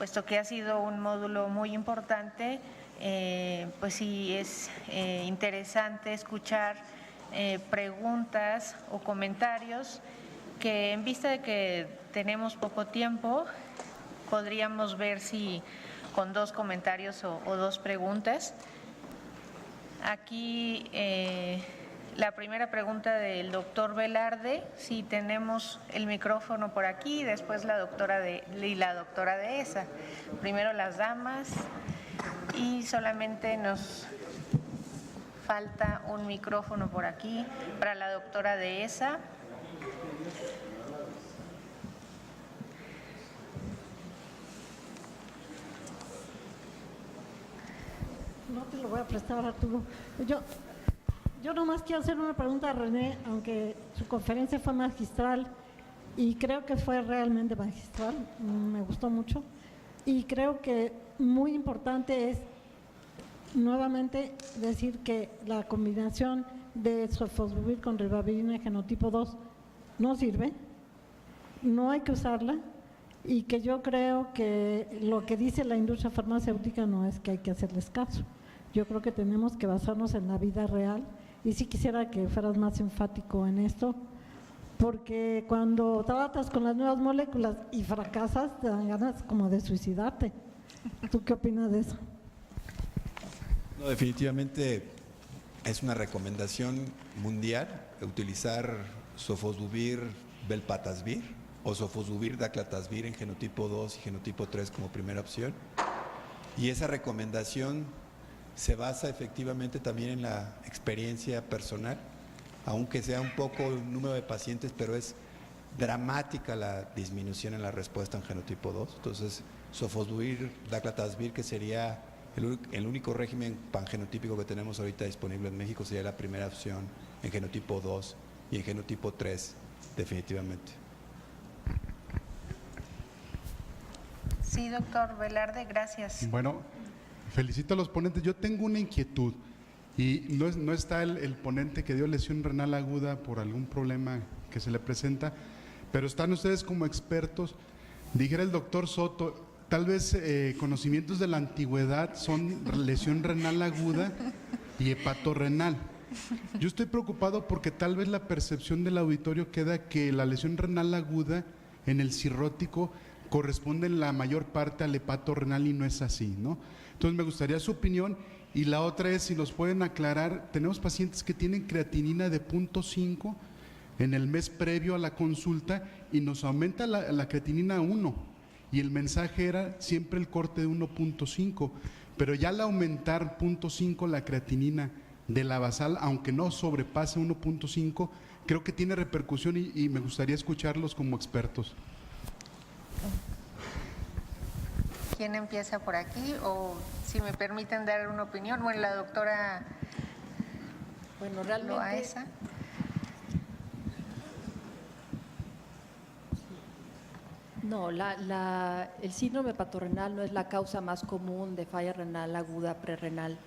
puesto que ha sido un módulo muy importante, pues sí es interesante escuchar preguntas o comentarios que, en vista de que tenemos poco tiempo, podríamos ver si con 2 comentarios o 2 preguntas. Aquí la primera pregunta del doctor Velarde, si tenemos el micrófono por aquí, después la doctora Dehesa. Primero las damas y solamente nos falta un micrófono por aquí para la doctora Dehesa. No te lo voy a prestar, Arturo. Yo nomás quiero hacer una pregunta a René, aunque su conferencia fue magistral y creo que fue realmente magistral, me gustó mucho. Y creo que muy importante es nuevamente decir que la combinación de sofosbuvir con ribavirin genotipo 2 no sirve, no hay que usarla, y que yo creo que lo que dice la industria farmacéutica no es que hay que hacerles caso. Yo creo que tenemos que basarnos en la vida real, y sí quisiera que fueras más enfático en esto, porque cuando tratas con las nuevas moléculas y fracasas, te dan ganas como de suicidarte. ¿Tú qué opinas de eso? No, definitivamente es una recomendación mundial utilizar sofosbuvir velpatasvir o sofosbuvir daclatasvir en genotipo 2 y genotipo 3 como primera opción. Y esa recomendación se basa efectivamente también en la experiencia personal, aunque sea un poco el número de pacientes, pero es dramática la disminución en la respuesta en genotipo 2. Entonces, sofosbuvir daclatasvir, que sería el único régimen pangenotípico que tenemos ahorita disponible en México, sería la primera opción en genotipo 2 y en genotipo 3, definitivamente. Sí, doctor Velarde, gracias. Bueno, felicito a los ponentes. Yo tengo una inquietud y no está el ponente que dio lesión renal aguda por algún problema que se le presenta, pero están ustedes como expertos. Dijera el doctor Soto, tal vez conocimientos de la antigüedad son lesión renal aguda y hepatorrenal. Yo estoy preocupado porque tal vez la percepción del auditorio queda que la lesión renal aguda en el cirrótico corresponde en la mayor parte al hepatorrenal y no es así, ¿no? Entonces me gustaría su opinión. Y la otra es, si nos pueden aclarar, tenemos pacientes que tienen creatinina de 0.5 en el mes previo a la consulta y nos aumenta la creatinina a 1 y el mensaje era siempre el corte de 1.5, pero ya al aumentar 0.5 la creatinina de la basal, aunque no sobrepase 1.5, creo que tiene repercusión y me gustaría escucharlos como expertos. ¿Quién empieza por aquí? O si me permiten dar una opinión. Bueno, la doctora Loaesa. No, el síndrome hepatorrenal no es la causa más común de falla renal aguda prerrenal.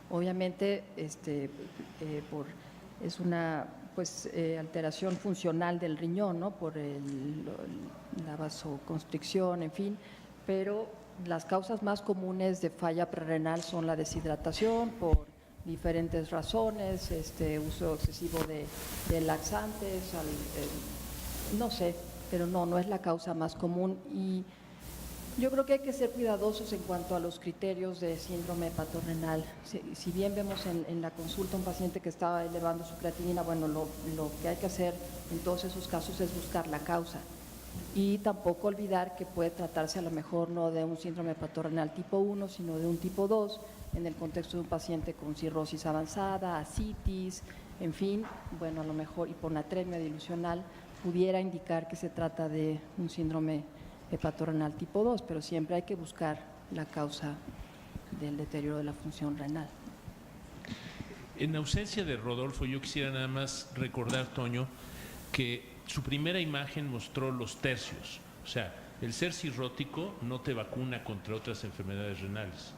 Obviamente, es una alteración funcional del riñón, ¿no? Por la vasoconstricción, en fin, pero las causas más comunes de falla prerrenal son la deshidratación por diferentes razones, uso excesivo de laxantes, no sé, pero no es la causa más común. Y yo creo que hay que ser cuidadosos en cuanto a los criterios de síndrome hepatorrenal. Si bien vemos en la consulta un paciente que estaba elevando su creatinina, bueno, lo que hay que hacer en todos esos casos es buscar la causa. Y tampoco olvidar que puede tratarse a lo mejor no de un síndrome hepatorrenal tipo 1, sino de un tipo 2, en el contexto de un paciente con cirrosis avanzada, ascitis, en fin, bueno, a lo mejor hiponatremia dilucional pudiera indicar que se trata de un síndrome hepatorrenal tipo 2, pero siempre hay que buscar la causa del deterioro de la función renal. En ausencia de Rodolfo, yo quisiera nada más recordar, Toño, que su primera imagen mostró los tercios. O sea, el ser cirrótico no te vacuna contra otras enfermedades renales.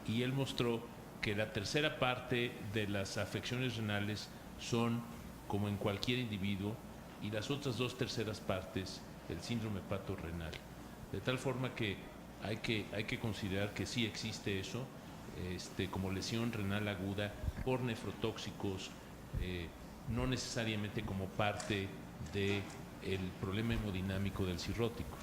Y él mostró que la tercera parte de las afecciones renales son como en cualquier individuo y las otras 2/3 partes el síndrome hepatorrenal. De tal forma que hay que considerar que sí existe eso, como lesión renal aguda por nefrotóxicos, no necesariamente como parte del problema hemodinámico del cirrótico.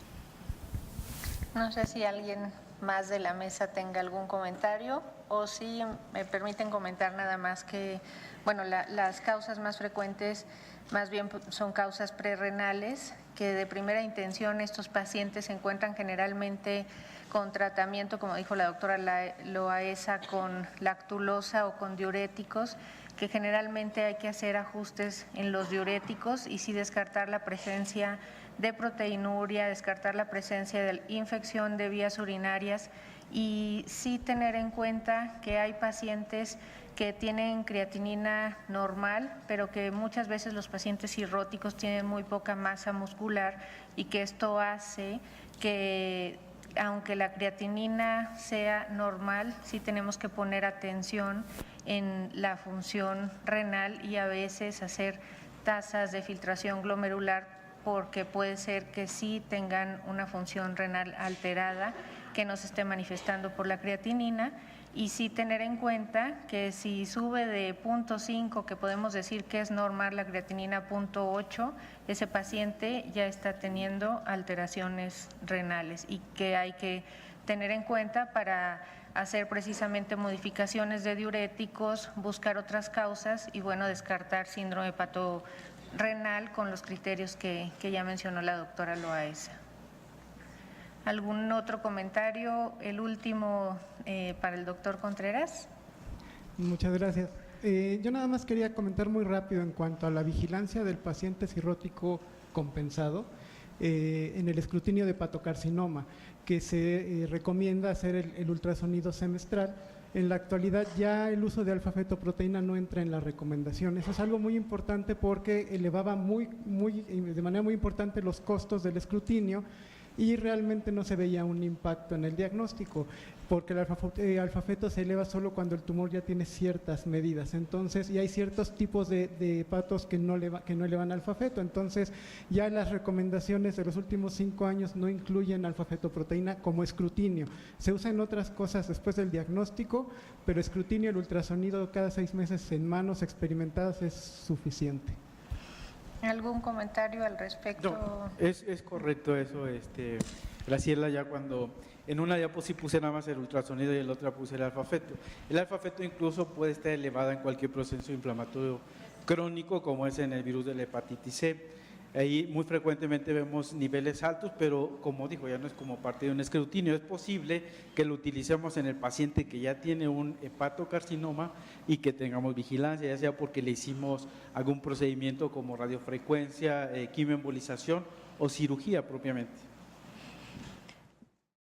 No sé si alguien más de la mesa tenga algún comentario o si me permiten comentar nada más que, bueno, las causas más frecuentes más bien son causas prerrenales, que de primera intención estos pacientes se encuentran generalmente con tratamiento, como dijo la doctora Loaesa, con lactulosa o con diuréticos, que generalmente hay que hacer ajustes en los diuréticos y sí descartar la presencia de proteinuria, descartar la presencia de infección de vías urinarias y sí tener en cuenta que hay pacientes que tienen creatinina normal, pero que muchas veces los pacientes cirróticos tienen muy poca masa muscular y que esto hace que, aunque la creatinina sea normal, sí tenemos que poner atención en la función renal y a veces hacer tasas de filtración glomerular porque puede ser que sí tengan una función renal alterada que no se esté manifestando por la creatinina y sí tener en cuenta que si sube de 0.5, que podemos decir que es normal la creatinina 0.8, ese paciente ya está teniendo alteraciones renales y que hay que tener en cuenta para hacer precisamente modificaciones de diuréticos, buscar otras causas y bueno, descartar síndrome hepatorrenal con los criterios que ya mencionó la doctora Loaesa. ¿Algún otro comentario? El último para el doctor Contreras. Muchas gracias. Yo nada más quería comentar muy rápido en cuanto a la vigilancia del paciente cirrótico compensado en el escrutinio de hepatocarcinoma, que se recomienda hacer el ultrasonido semestral. En la actualidad ya el uso de alfa-fetoproteína no entra en las recomendaciones. Eso es algo muy importante porque elevaba de manera muy importante los costos del escrutinio y realmente no se veía un impacto en el diagnóstico, porque el alfa-feto se eleva solo cuando el tumor ya tiene ciertas medidas. Entonces, y hay ciertos tipos de hepatos que no elevan alfa-feto. Entonces, ya las recomendaciones de los últimos 5 años no incluyen alfa-fetoproteína como escrutinio. Se usa en otras cosas después del diagnóstico, pero escrutinio, el ultrasonido cada 6 meses en manos experimentadas es suficiente. ¿Algún comentario al respecto? No, es correcto eso, Graciela, ya cuando en una diapositiva puse nada más el ultrasonido y en la otra puse el alfa-feto. El alfa-feto incluso puede estar elevado en cualquier proceso inflamatorio crónico, como es en el virus de la hepatitis C. Ahí muy frecuentemente vemos niveles altos, pero como dijo, ya no es como parte de un escrutinio. Es posible que lo utilicemos en el paciente que ya tiene un hepatocarcinoma y que tengamos vigilancia, ya sea porque le hicimos algún procedimiento como radiofrecuencia, quimioembolización o cirugía propiamente.